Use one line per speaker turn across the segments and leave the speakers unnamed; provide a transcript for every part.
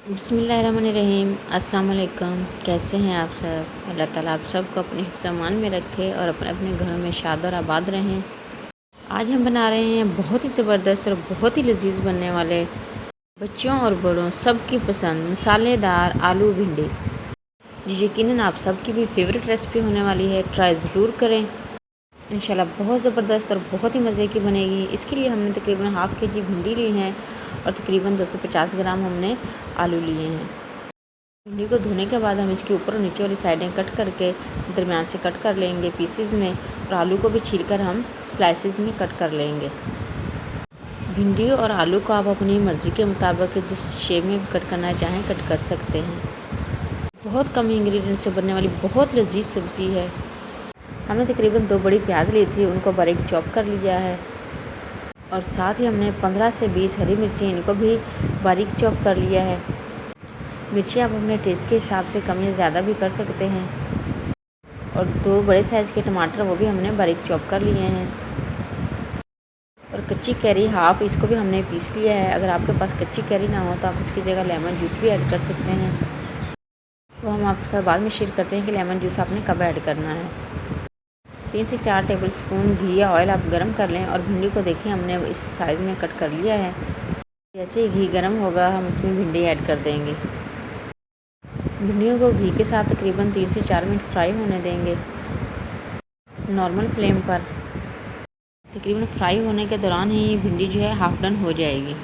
बिस्मिल्लाहिर्रहमानिर्रहीम। अस्सलाम वालेकुम। कैसे हैं आप सब? अल्लाह ताला आप सबको अपने सामान में रखे और अपने अपने घरों में शाद और आबाद रहें। आज हम बना रहे हैं बहुत ही ज़बरदस्त और बहुत ही लजीज बनने वाले बच्चों और बड़ों सबकी पसंद मसालेदार आलू भिंडी। जी यकीनन आप सबकी भी फेवरेट रेसिपी होने वाली है, ट्राई ज़रूर करें। इंशाल्लाह बहुत ज़बरदस्त और बहुत ही मज़े की बनेगी। इसके लिए हमने तकरीबन हाफ़ के जी भिंडी ली हैं और तकरीबन 250 ग्राम हमने आलू लिए हैं। भिंडी को धोने के बाद हम इसके ऊपर और नीचे वाली साइडें कट करके दरमियान से कट कर लेंगे पीसेस में, और आलू को भी छीलकर हम स्लाइसेस में कट कर लेंगे। भिंडी और आलू को आप अपनी मर्ज़ी के मुताबिक जिस शेप में कट करना चाहें कट कर सकते हैं। बहुत कम इंग्रेडिएंट से बनने वाली बहुत लजीज सब्ज़ी है। हमने तकरीबन 2 बड़ी प्याज ली थी, उनको बारीक चॉप कर लिया है और साथ ही हमने 15 से 20 हरी मिर्ची इनको भी बारीक चॉप कर लिया है। मिर्ची आप अपने टेस्ट के हिसाब से कम या ज़्यादा भी कर सकते हैं। और 2 बड़े साइज़ के टमाटर वो भी हमने बारीक चॉप कर लिए हैं। और कच्ची कैरी हाफ़, इसको भी हमने पीस लिया है। अगर आपके पास कच्ची कैरी ना हो तो आप उसकी जगह लेमन जूस भी ऐड कर सकते हैं। वो हम आपके साथ बाद में शेयर करते हैं कि लेमन जूस आपने कब ऐड करना है। 3 से 4 टेबल स्पून घी या ऑयल आप गर्म कर लें और भिंडी को देखिए हमने इस साइज़ में कट कर लिया है। जैसे ही घी गर्म होगा हम इसमें भिंडी ऐड कर देंगे। भिंडियों को घी के साथ तकरीबन 3 से 4 मिनट फ्राई होने देंगे नॉर्मल फ्लेम पर। तकरीबन फ्राई होने के दौरान ही ये भिंडी जो है हाफ़ डन हो जाएगी।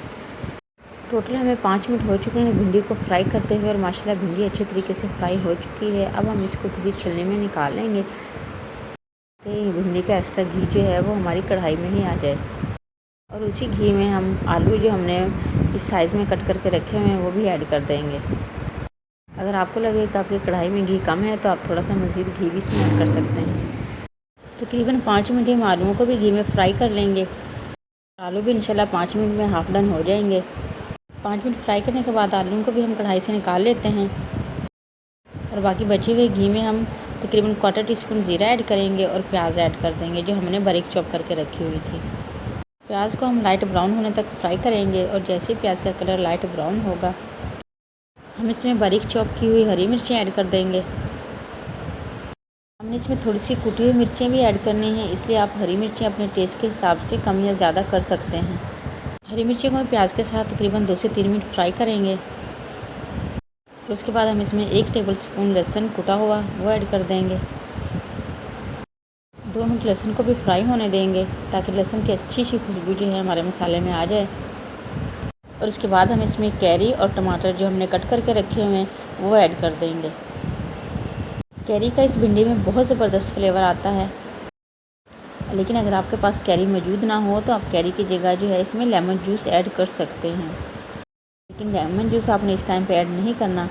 टोटल हमें 5 मिनट हो चुके हैं भिंडी को फ्राई करते हुए और माशाल्लाह भिंडी अच्छे तरीके से फ्राई हो चुकी है। अब हम इसको किसी छलनी में निकाल लेंगे तो भिंडी का एक्स्ट्रा घी जो है वो हमारी कढ़ाई में ही आ जाए। और उसी घी में हम आलू जो हमने इस साइज़ में कट करके रखे हुए हैं वो भी ऐड कर देंगे। अगर आपको लगे कि आपकी कढ़ाई में घी कम है तो आप थोड़ा सा मज़ीद घी भी इसमें ऐड कर सकते हैं। तकरीबन 5 मिनट हम आलूओं को भी घी में फ्राई कर लेंगे। आलू भी इंशाल्लाह 5 मिनट में हाफ़ डन हो जाएंगे। 5 मिनट फ्राई करने के बाद आलूओं को भी हम कढ़ाई से निकाल लेते हैं और बाकी बचे हुए घी में हम तकरीबन 1/4 टीस्पून ज़ीरा ऐड करेंगे और प्याज ऐड कर देंगे जो हमने बारीक चॉप करके रखी हुई थी। प्याज को हम लाइट ब्राउन होने तक फ्राई करेंगे और जैसे ही प्याज का कलर लाइट ब्राउन होगा हम इसमें बारीक चॉप की हुई हरी मिर्चें ऐड कर देंगे। हमने इसमें थोड़ी सी कुटी हुई मिर्चें भी ऐड करनी हैं, इसलिए आप हरी मिर्चें अपने टेस्ट के हिसाब से कम या ज़्यादा कर सकते हैं। हरी मिर्चें को प्याज के साथ तकरीबन 2 से 3 मिनट फ्राई करेंगे। तो उसके बाद हम इसमें 1 टेबल स्पून लहसुन कुटा हुआ वो ऐड कर देंगे। 2 मिनट लहसुन को भी फ्राई होने देंगे ताकि लहसुन की अच्छी सी खुशबू जो है हमारे मसाले में आ जाए। और उसके बाद हम इसमें कैरी और टमाटर जो हमने कट करके रखे हुए हैं वो ऐड कर देंगे। कैरी का इस भिंडी में बहुत ज़बरदस्त फ्लेवर आता है, लेकिन अगर आपके पास कैरी मौजूद ना हो तो आप कैरी की जगह जो है इसमें लेमन जूस ऐड कर सकते हैं, लेकिन लेमन जूस आपने इस टाइम पे ऐड नहीं करना।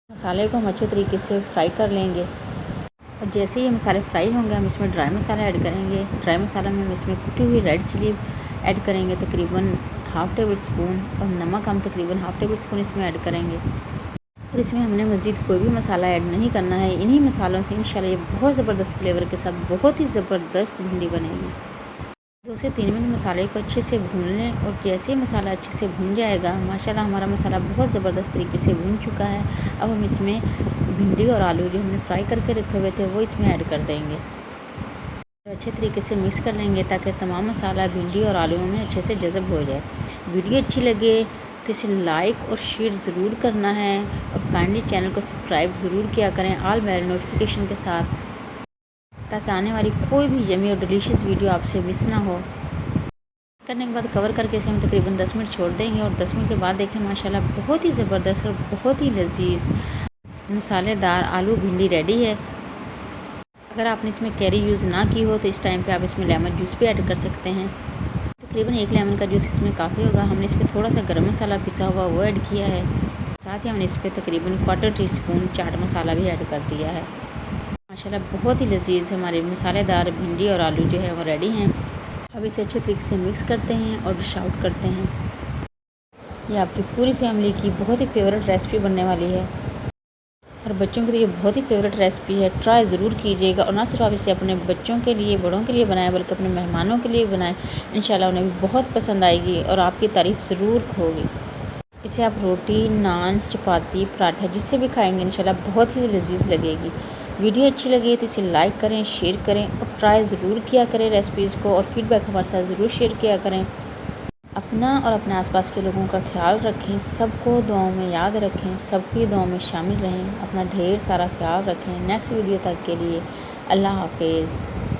मसाले को हम अच्छे तरीके से फ्राई कर लेंगे और जैसे ही ये मसाले फ्राई होंगे हम इसमें ड्राई मसाला ऐड करेंगे। ड्राई मसाला में हम इसमें कुटी हुई रेड चिली ऐड करेंगे तकरीबन हाफ़ टेबल स्पून, और नमक हम तकरीबन हाफ़ टेबल स्पून इसमें ऐड करेंगे। और इसमें हमने मज़ीद कोई भी मसाला ऐड नहीं करना है। इन्हीं मसालों से इंशाल्लाह ये बहुत ज़बरदस्त फ्लेवर के साथ बहुत ही ज़बरदस्त भिंडी बनेगी। 2 से 3 मिनट मसाले को अच्छे से भून लें और जैसे ही मसाला अच्छे से भून जाएगा माशाल्लाह हमारा मसाला बहुत ज़बरदस्त तरीके से भून चुका है। अब हम इसमें भिंडी और आलू जो हमने फ्राई करके रखे हुए थे वो इसमें ऐड कर देंगे और अच्छे तरीके से मिक्स कर लेंगे ताकि तमाम मसाला भिंडी और आलूओं में अच्छे से जज़ब हो जाए। वीडियो अच्छी लगे तो इसे लाइक और शेयर ज़रूर करना है और काइंडली चैनल को सब्सक्राइब ज़रूर किया करें ऑल बेल नोटिफिकेशन के साथ, ताकि आने वाली कोई भी यम्मी और डिलीशियस वीडियो आपसे मिस ना हो। करने के बाद कवर करके इसे हम तकरीबन 10 मिनट छोड़ देंगे और 10 मिनट के बाद देखें माशाल्लाह बहुत ही ज़बरदस्त और बहुत ही लजीज मसालेदार आलू भिंडी रेडी है। अगर आपने इसमें कैरी यूज़ ना की हो तो इस टाइम पे आप इसमें लेमन जूस भी ऐड कर सकते हैं। तकरीबन 1 लेमन का जूस इसमें काफ़ी होगा। हमने इस पर थोड़ा सा गरम मसाला पिसा हुआ वो ऐड किया है, साथ ही हमने इस पर तकरीबन 1/4 टीस्पून चाट मसाला भी ऐड कर दिया है। माशाल्लाह बहुत ही लजीज हमारे मसालेदार भिंडी और आलू जो है वो रेडी हैं। अब इसे अच्छे तरीके से मिक्स करते हैं और डिश आउट करते हैं। ये आपकी पूरी फैमिली की बहुत ही फेवरेट रेसिपी बनने वाली है और बच्चों के लिए बहुत ही फेवरेट रेसिपी है। ट्राई ज़रूर कीजिएगा और ना सिर्फ आप इसे अपने बच्चों के लिए बड़ों के लिए बनाएं बल्कि अपने मेहमानों के लिए बनाएं। इंशाल्लाह उन्हें भी बहुत पसंद आएगी और आपकी तारीफ़ ज़रूर होगी। इसे आप रोटी, नान, चपाती, पराठा जिससे भी खाएँगे इंशाल्लाह बहुत ही लज़ीज़ लगेगी। वीडियो अच्छी लगी तो इसे लाइक करें, शेयर करें और ट्राई ज़रूर किया करें रेसिपीज़ को और फीडबैक हमारे साथ ज़रूर शेयर किया करें। अपना और अपने आसपास के लोगों का ख्याल रखें, सबको दुआओं में याद रखें, सबकी दुआओं में शामिल रहें। अपना ढेर सारा ख्याल रखें। नेक्स्ट वीडियो तक के लिए अल्लाह हाफ़िज़।